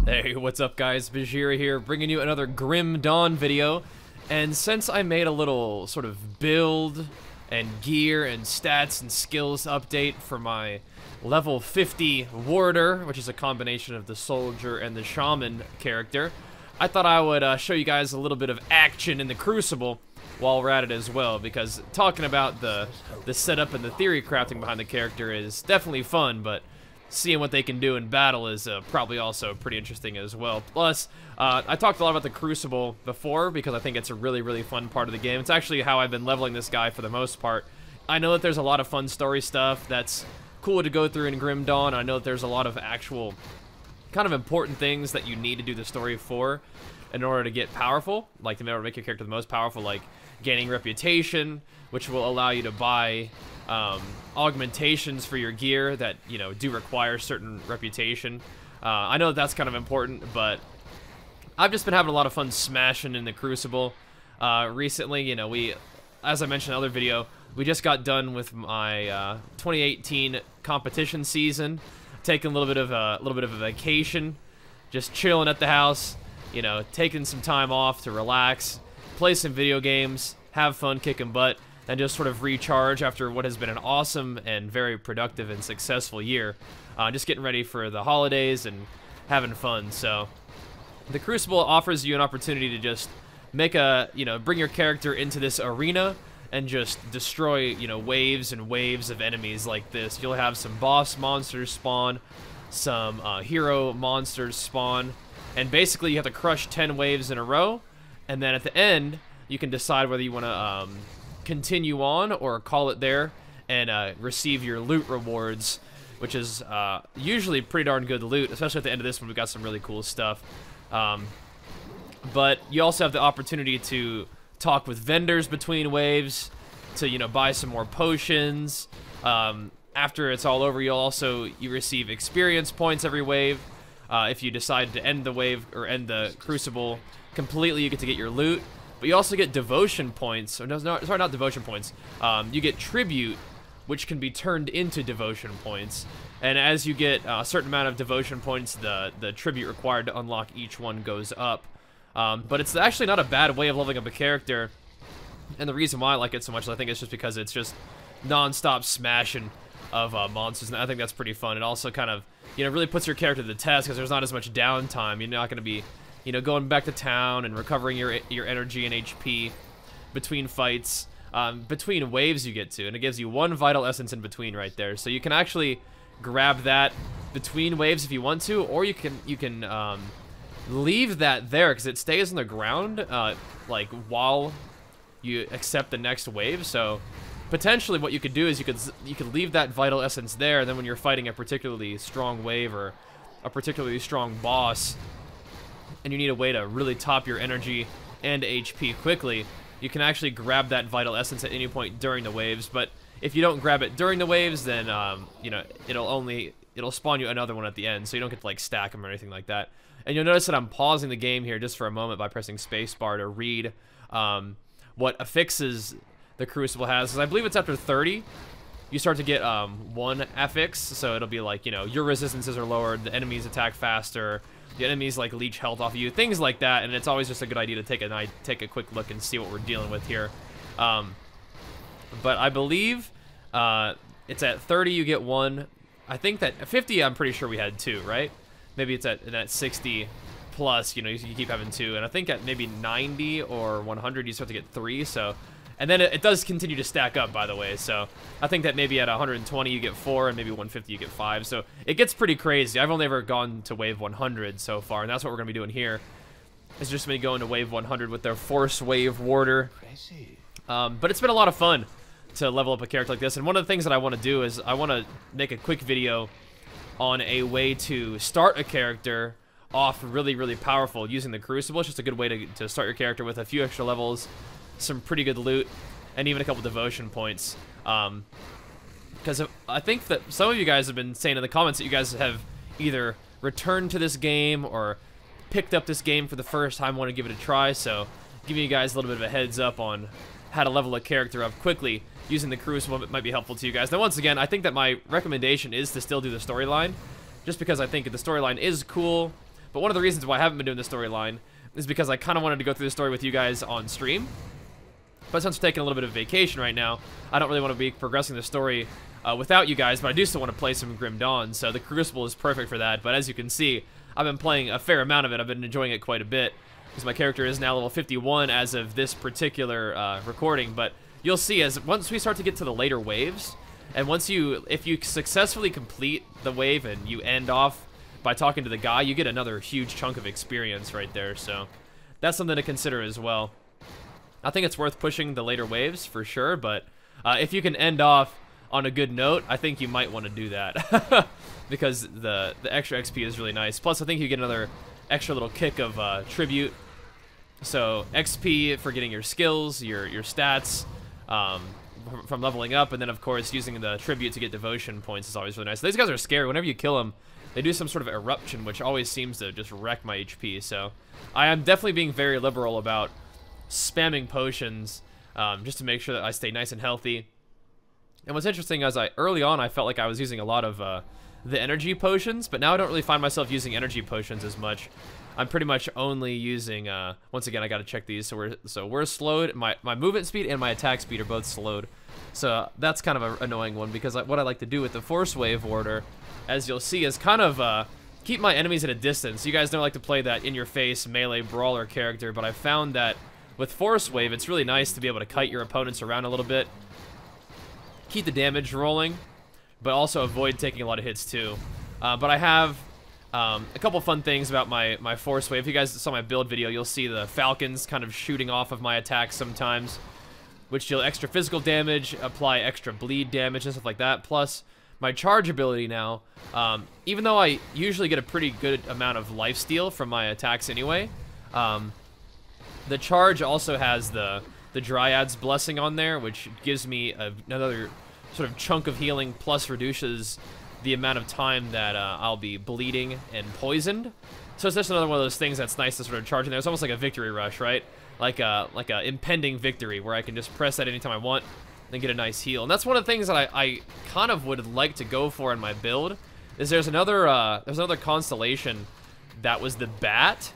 Hey, what's up guys? Bajheera here, bringing you another Grim Dawn video. And since I made a little sort of build and gear and stats and skills update for my level 50 warder, which is a combination of the soldier and the shaman character, I thought I would show you guys a little bit of action in the Crucible while we're at it as well, because talking about the setup and the theory crafting behind the character is definitely fun, but seeing what they can do in battle is probably also pretty interesting as well. Plus, I talked a lot about the Crucible before because I think it's a really, really fun part of the game. It's actually how I've been leveling this guy for the most part. I know that there's a lot of fun story stuff that's cool to go through in Grim Dawn. I know that there's a lot of actual kind of important things that you need to do the story for in order to get powerful, like in order to make your character the most powerful, like gaining reputation, which will allow you to buy augmentations for your gear that, you know, do require certain reputation. I know that that's kind of important, but I've just been having a lot of fun smashing in the Crucible recently. You know, as I mentioned in the other video, we just got done with my 2018 competition season, taking a little bit of a vacation, just chilling at the house, you know, taking some time off to relax, play some video games, have fun kicking butt, and just sort of recharge after what has been an awesome and very productive and successful year. Just getting ready for the holidays and having fun. So the Crucible offers you an opportunity to just make bring your character into this arena and just destroy, you know, waves and waves of enemies like this. You'll have some boss monsters spawn, some hero monsters spawn, and basically you have to crush 10 waves in a row, and then at the end you can decide whether you want to continue on or call it there and receive your loot rewards, which is usually pretty darn good loot, especially at the end of this one. We've got some really cool stuff, but you also have the opportunity to talk with vendors between waves to, you know, buy some more potions. After it's all over, you receive experience points every wave. If you decide to end the wave or end the Crucible completely, you get to get your loot. But you also get devotion points, or no, sorry, not devotion points. You get tribute, which can be turned into devotion points. And as you get a certain amount of devotion points, the tribute required to unlock each one goes up. But it's actually not a bad way of leveling up a character. And the reason why I like it so much, I think it's just because it's just non-stop smashing of monsters, and I think that's pretty fun. It also kind of, you know, really puts your character to the test because there's not as much downtime. You're not going to be, you know, going back to town and recovering your energy and HP between fights, between waves you get to, and it gives you one vital essence in between right there. So you can actually grab that between waves if you want to, or you can leave that there because it stays on the ground like while you accept the next wave. So potentially what you could do is you could leave that vital essence there, and then when you're fighting a particularly strong wave or a particularly strong boss, and you need a way to really top your energy and HP quickly, you can actually grab that vital essence at any point during the waves. But if you don't grab it during the waves, then you know, it'll spawn you another one at the end, so you don't get to like stack them or anything like that. And you'll notice that I'm pausing the game here just for a moment by pressing spacebar to read what affixes the Crucible has, because I believe it's after 30 you start to get one affix. So it'll be like, you know, your resistances are lowered, the enemies attack faster, the enemies like leech health off of you, things like that. And it's always just a good idea to take a quick look and see what we're dealing with here. But I believe it's at 30 you get one. I think that at 50 I'm pretty sure we had two, right? Maybe it's at 60 plus, you know, you keep having two, and I think at maybe 90 or 100 you start to get three. So, and then it does continue to stack up, by the way. So I think that maybe at 120 you get 4, and maybe 150 you get 5. So it gets pretty crazy. I've only ever gone to wave 100 so far, and that's what we're gonna be doing here. It's just me going to wave 100 with their Forcewave warder. But it's been a lot of fun to level up a character like this. And one of the things that I want to do is I want to make a quick video on a way to start a character off really, really powerful using the Crucible. It's just a good way to start your character with a few extra levels, some pretty good loot, and even a couple devotion points. Because I think that some of you guys have been saying in the comments that you guys have either returned to this game or picked up this game for the first time, want to give it a try. So giving you guys a little bit of a heads up on how to level a character up quickly using the Crucible might be helpful to you guys. Now, once again, I think that my recommendation is to still do the storyline, just because I think the storyline is cool. But one of the reasons why I haven't been doing the storyline is because I kind of wanted to go through the story with you guys on stream. But since I'm taking a little bit of vacation right now, I don't really want to be progressing the story without you guys, but I do still want to play some Grim Dawn, so the Crucible is perfect for that. But as you can see, I've been playing a fair amount of it. I've been enjoying it quite a bit, because my character is now level 51 as of this particular recording. But you'll see, as once we start to get to the later waves, and if you successfully complete the wave and you end off by talking to the guy, you get another huge chunk of experience right there, so that's something to consider as well. I think it's worth pushing the later waves for sure, but if you can end off on a good note, I think you might want to do that because the extra XP is really nice. Plus, I think you get another extra little kick of tribute. So XP for getting your skills, your stats from leveling up, and then of course using the tribute to get devotion points is always really nice. These guys are scary. Whenever you kill them, they do some sort of eruption, which always seems to just wreck my HP. So I am definitely being very liberal about spamming potions just to make sure that I stay nice and healthy. And what's interesting is early on I felt like I was using a lot of the energy potions, but now I don't really find myself using energy potions as much. I'm pretty much only using once again, I got to check these. So we're slowed. My movement speed and my attack speed are both slowed. So that's kind of an annoying one, because what I like to do with the Forcewave order, as you'll see, is kind of keep my enemies at a distance. You guys don't like to play that in-your-face melee brawler character, but I found that with Forcewave, it's really nice to be able to kite your opponents around a little bit, keep the damage rolling, but also avoid taking a lot of hits too. But I have a couple fun things about my Forcewave. If you guys saw my build video, you'll see the falcons kind of shooting off of my attacks sometimes, which deal extra physical damage, apply extra bleed damage and stuff like that. Plus, my charge ability now, even though I usually get a pretty good amount of lifesteal from my attacks anyway, the charge also has the Dryad's Blessing on there, which gives me another sort of chunk of healing, plus reduces the amount of time that I'll be bleeding and poisoned. So it's just another one of those things that's nice to sort of charge in there. It's almost like a victory rush, right? Like a impending victory where I can just press that anytime I want and get a nice heal. And that's one of the things that I kind of would like to go for in my build. Is there's another constellation that was the Bat,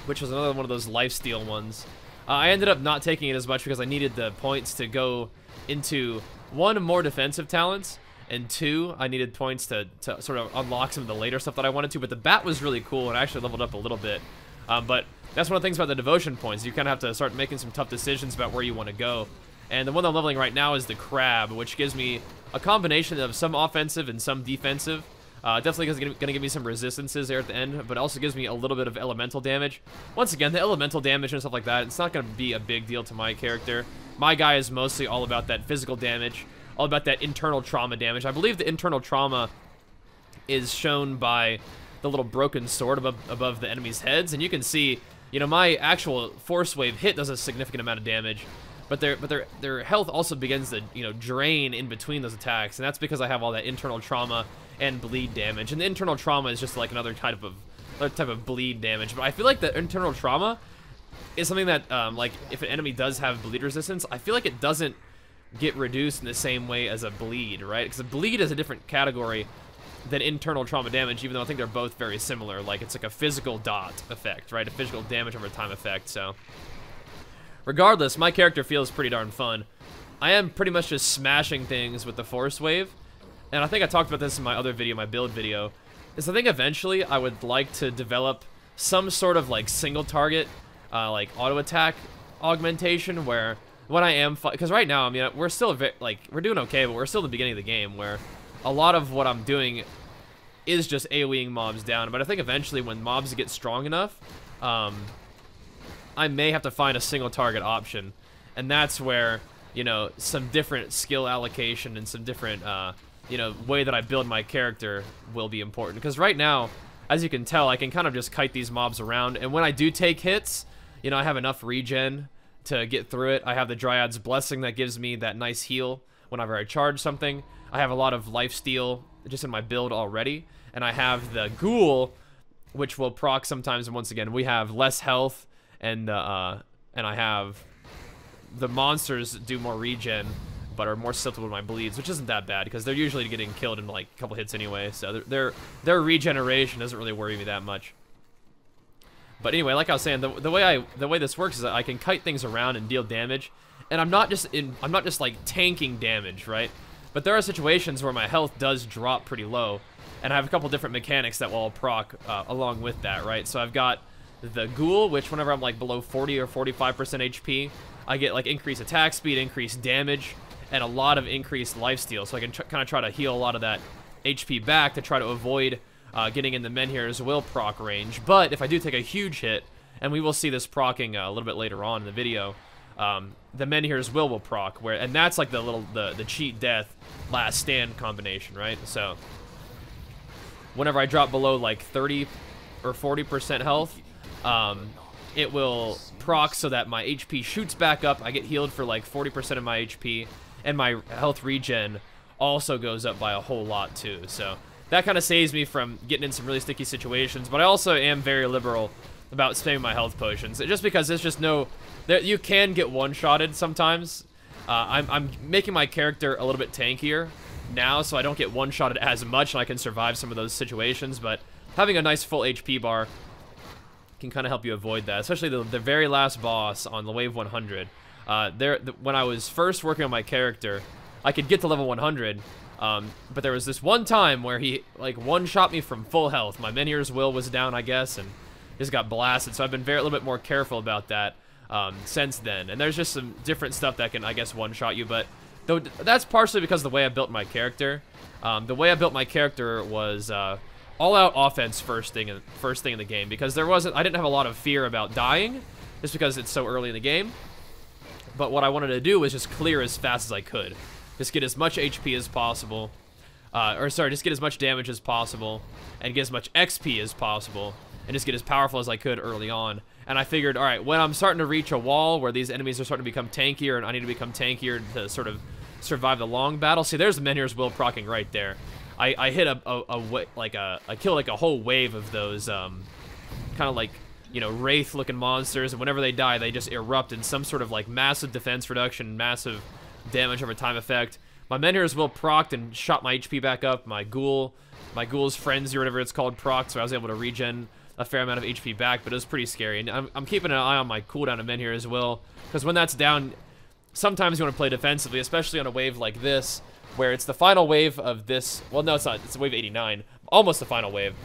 which was another one of those lifesteal ones. I ended up not taking it as much because I needed the points to go into, one, more defensive talents, and two, I needed points to sort of unlock some of the later stuff that I wanted to. But the Bat was really cool, and I actually leveled up a little bit. But that's one of the things about the devotion points. You kind of have to start making some tough decisions about where you want to go. And the one I'm leveling right now is the Crab, which gives me a combination of some offensive and some defensive. Definitely is going to give me some resistances there at the end, but also gives me a little bit of elemental damage. Once again, the elemental damage and stuff like that, it's not going to be a big deal to my character. My guy is mostly all about that physical damage, all about that internal trauma damage. I believe the internal trauma is shown by the little broken sword above the enemy's heads, and you can see, you know, my actual Forcewave hit does a significant amount of damage, but their health also begins to, you know, drain in between those attacks, and that's because I have all that internal trauma and bleed damage. And the internal trauma is just like another type of bleed damage. But I feel like the internal trauma is something that, like, if an enemy does have bleed resistance, I feel like it doesn't get reduced in the same way as a bleed, right? Because a bleed is a different category than internal trauma damage, even though I think they're both very similar. Like, it's like a physical dot effect, right? A physical damage over time effect, so. Regardless, my character feels pretty darn fun. I am pretty much just smashing things with the Forcewave. And I think I talked about this in my other video, my build video, is I think eventually I would like to develop some sort of like single target, like auto attack augmentation, where when I am, because right now, I mean, we're still we're doing okay, but we're still in the beginning of the game where a lot of what I'm doing is just AoEing mobs down. But I think eventually when mobs get strong enough, I may have to find a single target option, and that's where, you know, some different skill allocation and some different you know, way that I build my character will be important. Because right now, as you can tell, I can kind of just kite these mobs around, and when I do take hits, you know, I have enough regen to get through it. I have the Dryad's Blessing that gives me that nice heal whenever I charge something. I have a lot of lifesteal just in my build already, and I have the Ghoul, which will proc sometimes. And once again, we have less health, and I have the monsters do more regen but are more susceptible to my bleeds, which isn't that bad because they're usually getting killed in like a couple hits anyway. So their regeneration doesn't really worry me that much. But anyway, like I was saying, the way this works is that I can kite things around and deal damage, and I'm not just like tanking damage, right? But there are situations where my health does drop pretty low, and I have a couple different mechanics that will proc along with that, right? So I've got the Ghoul, which whenever I'm like below 40 or 45% HP, I get like increased attack speed, increased damage, and a lot of increased lifesteal. So I can kind of try to heal a lot of that HP back to try to avoid getting in the Menhir's Will proc range. But if I do take a huge hit, and we will see this procking a little bit later on in the video, the Menhir's Will proc, and that's like the cheat death last stand combination, right? So whenever I drop below like 30 or 40% health, it will proc so that my HP shoots back up. I get healed for like 40% of my HP, and my health regen also goes up by a whole lot too. So that kind of saves me from getting in some really sticky situations, but I also am very liberal about spamming my health potions, just because there's just you can get one-shotted sometimes. I'm making my character a little bit tankier now, so I don't get one-shotted as much, and I can survive some of those situations, but having a nice full HP bar can kind of help you avoid that, especially the very last boss on the wave 100. When I was first working on my character, I could get to level 100, but there was this one time where he like one-shot me from full health. My Menhir's Will was down, I guess, and just got blasted, so I've been a little bit more careful about that since then. And there's just some different stuff that can, I guess, one-shot you, but though that's partially because of the way I built my character. The way I built my character was all-out offense first thing in the game, because I didn't have a lot of fear about dying, just because it's so early in the game. But what I wanted to do was just clear as fast as I could, just get as much HP as possible, just get as much damage as possible, and get as much XP as possible, and just get as powerful as I could early on. And I figured, all right, when I'm starting to reach a wall where these enemies are starting to become tankier, and I need to become tankier to sort of survive the long battle. See, there's the Menhir's Will procking right there. I hit I killed like a whole wave of those kind of like, you know, wraith-looking monsters, and whenever they die, they just erupt in some sort of like massive defense reduction, massive damage over time effect. My Menhir's Will procced and shot my HP back up. My Ghoul's Frenzy or whatever it's called procced, so I was able to regen a fair amount of HP back, but it was pretty scary. And I'm keeping an eye on my cooldown of Menhir's Will, because when that's down, sometimes you want to play defensively, especially on a wave like this, where it's the final wave of this. Well, no, it's not. It's wave 89. Almost the final wave.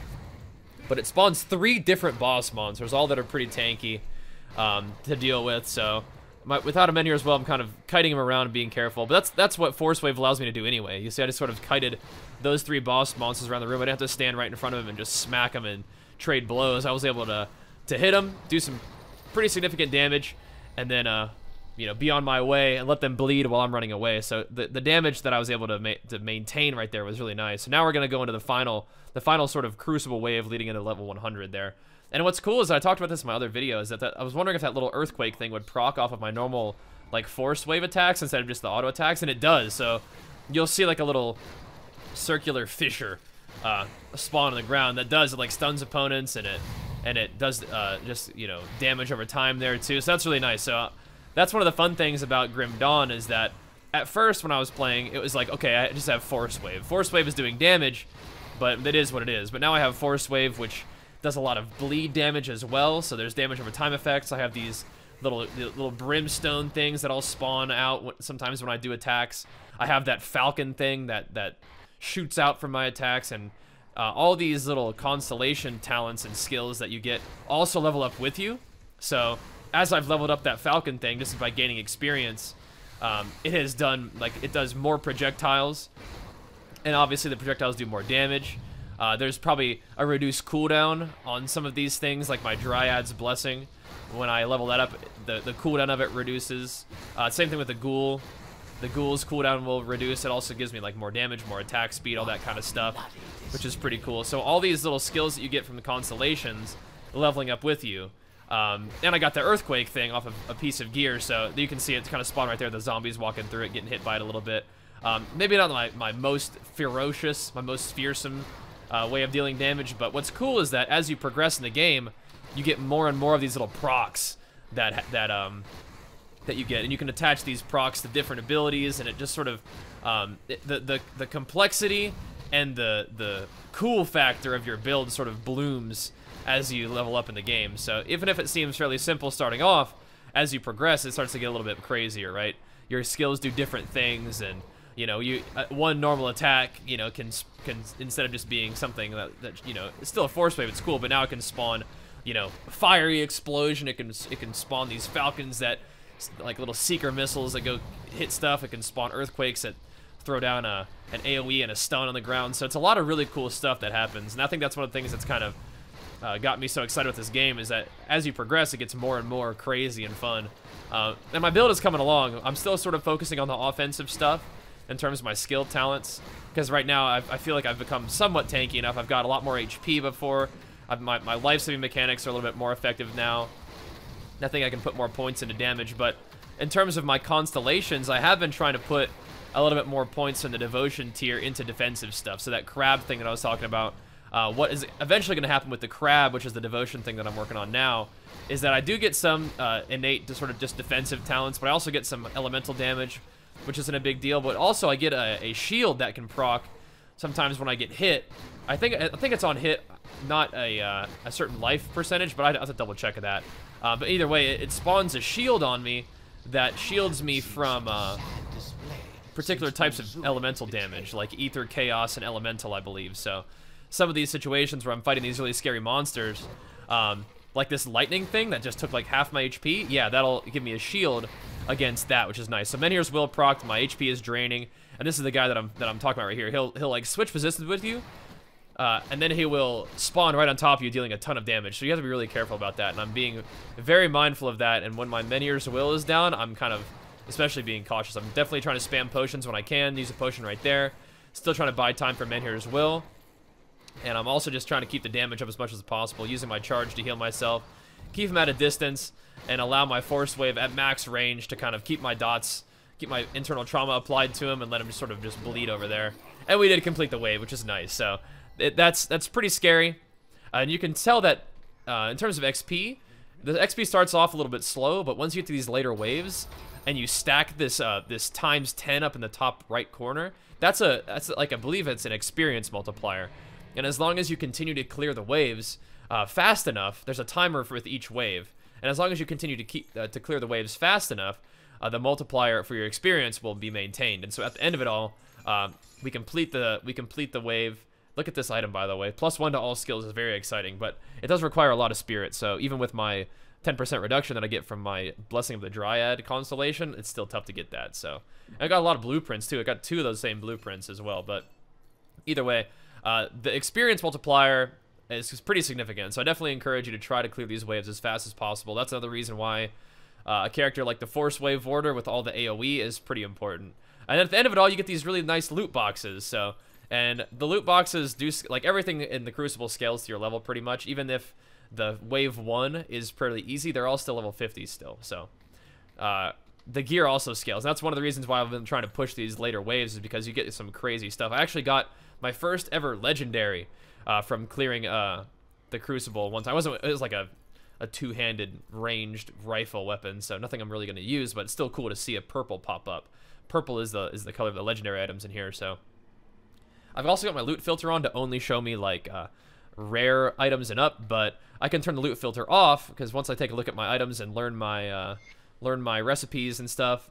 But it spawns 3 different boss monsters, all that are pretty tanky to deal with. So without a Menhir's Will, I'm kind of kiting him around and being careful. But that's what Forcewave allows me to do anyway. You see, I just sort of kited those 3 boss monsters around the room. I didn't have to stand right in front of him and just smack them and trade blows. I was able to hit them, do some pretty significant damage, and then you know, be on my way and let them bleed while I'm running away. So the damage that I was able to maintain right there was really nice. So now we're gonna go into the final sort of Crucible wave leading into level 100 there. And what's cool is that I talked about this in my other videos, that I was wondering if that little earthquake thing would proc off of my normal like Forcewave attacks instead of just the auto attacks, and it does. So you'll see like a little circular fissure spawn on the ground that does, it like stuns opponents, and it does just, you know, damage over time there too. So that's really nice. So that's one of the fun things about Grim Dawn, is that at first when I was playing, it was like, okay, I just have Forcewave. Forcewave is doing damage, but it is what it is. But now I have Forcewave, which does a lot of bleed damage as well, so there's damage over time effects. I have these little brimstone things that I'll spawn out sometimes when I do attacks. I have that falcon thing that shoots out from my attacks, and all these little constellation talents and skills that you get also level up with you. So as I've leveled up that falcon thing, just by gaining experience, it has done, like, it does more projectiles, and obviously the projectiles do more damage. There's probably a reduced cooldown on some of these things, like my Dryad's Blessing. When I level that up, the cooldown of it reduces. Same thing with the Ghoul. The Ghoul's cooldown will reduce. It also gives me like more damage, more attack speed, all that kind of stuff, which is pretty cool. So all these little skills that you get from the constellations leveling up with you. And I got the earthquake thing off of a piece of gear, so you can see it kind of spawn right there, the zombies walking through it, getting hit by it a little bit. Maybe not my most ferocious, my most fearsome way of dealing damage, but what's cool is that as you progress in the game, you get more and more of these little procs that that you get, and you can attach these procs to different abilities, and it just sort of the complexity and the cool factor of your build sort of blooms as you level up in the game. So even if it seems fairly simple starting off, as you progress, it starts to get a little bit crazier, right? Your skills do different things, and you know, one normal attack, you know, can instead of just being something that you know, it's still a force wave, it's cool, but now it can spawn, you know, fiery explosion. It can spawn these falcons that, like little seeker missiles that go hit stuff. It can spawn earthquakes that throw down an AoE and a stun on the ground. So it's a lot of really cool stuff that happens, and I think that's one of the things that's kind of got me so excited with this game, is that as you progress, it gets more and more crazy and fun. And my build is coming along. I'm still sort of focusing on the offensive stuff in terms of my skill talents, because right now I feel like I've become somewhat tanky enough. I've got a lot more HP before. My life-saving mechanics are a little bit more effective now. I think I can put more points into damage, but in terms of my constellations, I have been trying to put a little bit more points in the devotion tier into defensive stuff. So that crab thing that I was talking about, what is eventually going to happen with the crab, which is the devotion thing that I'm working on now, is that I do get some innate sort of just defensive talents, but I also get some elemental damage, which isn't a big deal. But also I get a shield that can proc sometimes when I get hit. I think it's on hit, not a certain life percentage, but I have to double check that. But either way, it spawns a shield on me that shields me from particular types of elemental damage, like ether, chaos, and elemental, I believe. So some of these situations where I'm fighting these really scary monsters, like this lightning thing that just took like half my HP, yeah, that'll give me a shield against that, which is nice. So Menhir's Will proc, my HP is draining, and this is the guy that I'm talking about right here. He'll like switch positions with you, and then he will spawn right on top of you, dealing a ton of damage. So you have to be really careful about that, and I'm being very mindful of that. And when my Menhir's Will is down, I'm kind of especially being cautious. I'm definitely trying to spam potions when I can. Use a potion right there. Still trying to buy time for Menhir's Will. And I'm also just trying to keep the damage up as much as possible, using my charge to heal myself, keep him at a distance, and allow my Forcewave at max range to kind of keep my dots, keep my internal trauma applied to him, and let him sort of just bleed over there. And we did complete the wave, which is nice. So that's pretty scary. And you can tell that in terms of XP, the XP starts off a little bit slow, but once you get to these later waves, and you stack this this times 10 up in the top right corner, that's like, I believe it's an experience multiplier. And as long as you continue to clear the waves fast enough, there's a timer with each wave. And as long as you continue to clear the waves fast enough, the multiplier for your experience will be maintained. And so at the end of it all, we complete the wave. Look at this item, by the way. +1 to all skills is very exciting, but it does require a lot of spirit. So even with my 10% reduction that I get from my Blessing of the Dryad constellation, it's still tough to get that. So and I got a lot of blueprints too. I got 2 of those same blueprints as well. But either way, the experience multiplier is pretty significant. So I definitely encourage you to try to clear these waves as fast as possible. That's another reason why a character like the Forcewave Warder with all the AoE is pretty important. And at the end of it all, you get these really nice loot boxes. So, and the loot boxes do, like, everything in the Crucible scales to your level pretty much. Even if the wave 1 is pretty easy, they're all still level 50 still. So the gear also scales. And that's one of the reasons why I've been trying to push these later waves, is because you get some crazy stuff. I actually got my first ever legendary from clearing the Crucible one time. It was like a two-handed ranged rifle weapon, so nothing I'm really going to use, but it's still cool to see a purple pop up. Purple is the color of the legendary items in here. So I've also got my loot filter on to only show me like rare items and up, but I can turn the loot filter off, because once I take a look at my items and learn my recipes and stuff,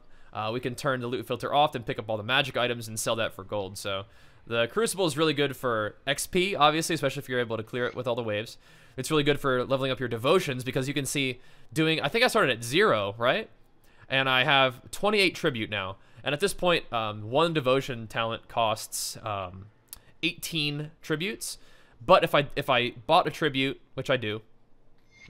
we can turn the loot filter off and pick up all the magic items and sell that for gold. So the Crucible is really good for XP, obviously, especially if you're able to clear it with all the waves. It's really good for leveling up your devotions, because you can see I think I started at 0, right? And I have 28 tribute now. And at this point, 1 devotion talent costs 18 tributes. But if I bought a tribute, which I do,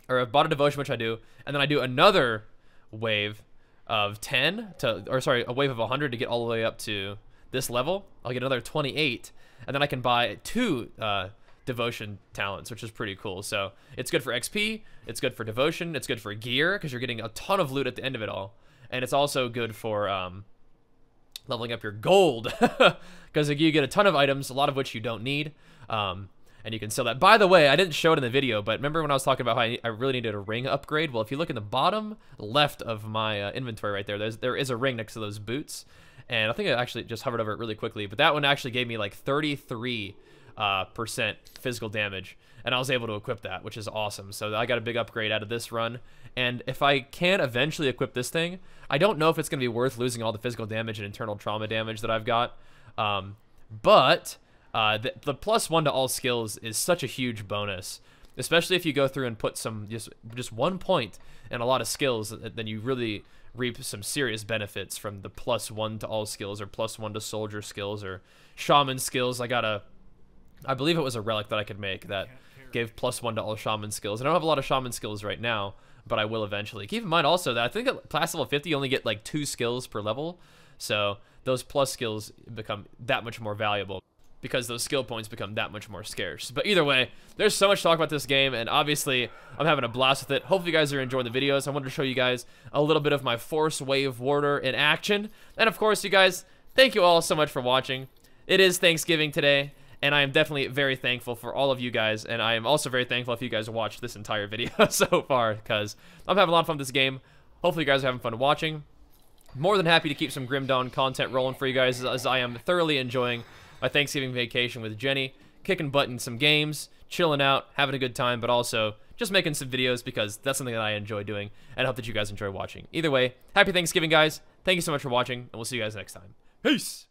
or I bought a devotion, which I do, and then I do another wave of 10 a wave of 100 to get all the way up to this level, I'll get another 28, and then I can buy 2 devotion talents, which is pretty cool. So it's good for XP, it's good for devotion, it's good for gear, because you're getting a ton of loot at the end of it all, and it's also good for leveling up your gold, because you get a ton of items, a lot of which you don't need, and and you can sell that. By the way, I didn't show it in the video, but remember when I was talking about how I really needed a ring upgrade? Well, if you look in the bottom left of my inventory right there, there is a ring next to those boots, and I think I actually just hovered over it really quickly, but that one actually gave me like 33% physical damage, and I was able to equip that, which is awesome. So I got a big upgrade out of this run, and if I can eventually equip this thing, I don't know if it's going to be worth losing all the physical damage and internal trauma damage that I've got, but the +1 to all skills is such a huge bonus, especially if you go through and put some just 1 point and a lot of skills. Then you really reap some serious benefits from the +1 to all skills, or +1 to soldier skills, or shaman skills. I believe it was a relic that I could make that gave +1 to all shaman skills. I don't have a lot of shaman skills right now, but I will eventually. Keep in mind also that I think at class level 50 you only get like 2 skills per level, so those plus skills become that much more valuable, because those skill points become that much more scarce. But either way, there's so much to talk about this game, and obviously I'm having a blast with it. Hopefully you guys are enjoying the videos. I wanted to show you guys a little bit of my Forcewave warder in action. And of course, you guys, thank you all so much for watching. It is Thanksgiving today, and I am definitely very thankful for all of you guys, and I am also very thankful if you guys watched this entire video so far, because I'm having a lot of fun with this game. Hopefully you guys are having fun watching. More than happy to keep some Grim Dawn content rolling for you guys, as I am thoroughly enjoying my Thanksgiving vacation with Jenny, kicking butt in some games, chilling out, having a good time, but also just making some videos, because that's something that I enjoy doing, and I hope that you guys enjoy watching. Either way, happy Thanksgiving, guys. Thank you so much for watching, and we'll see you guys next time. Peace!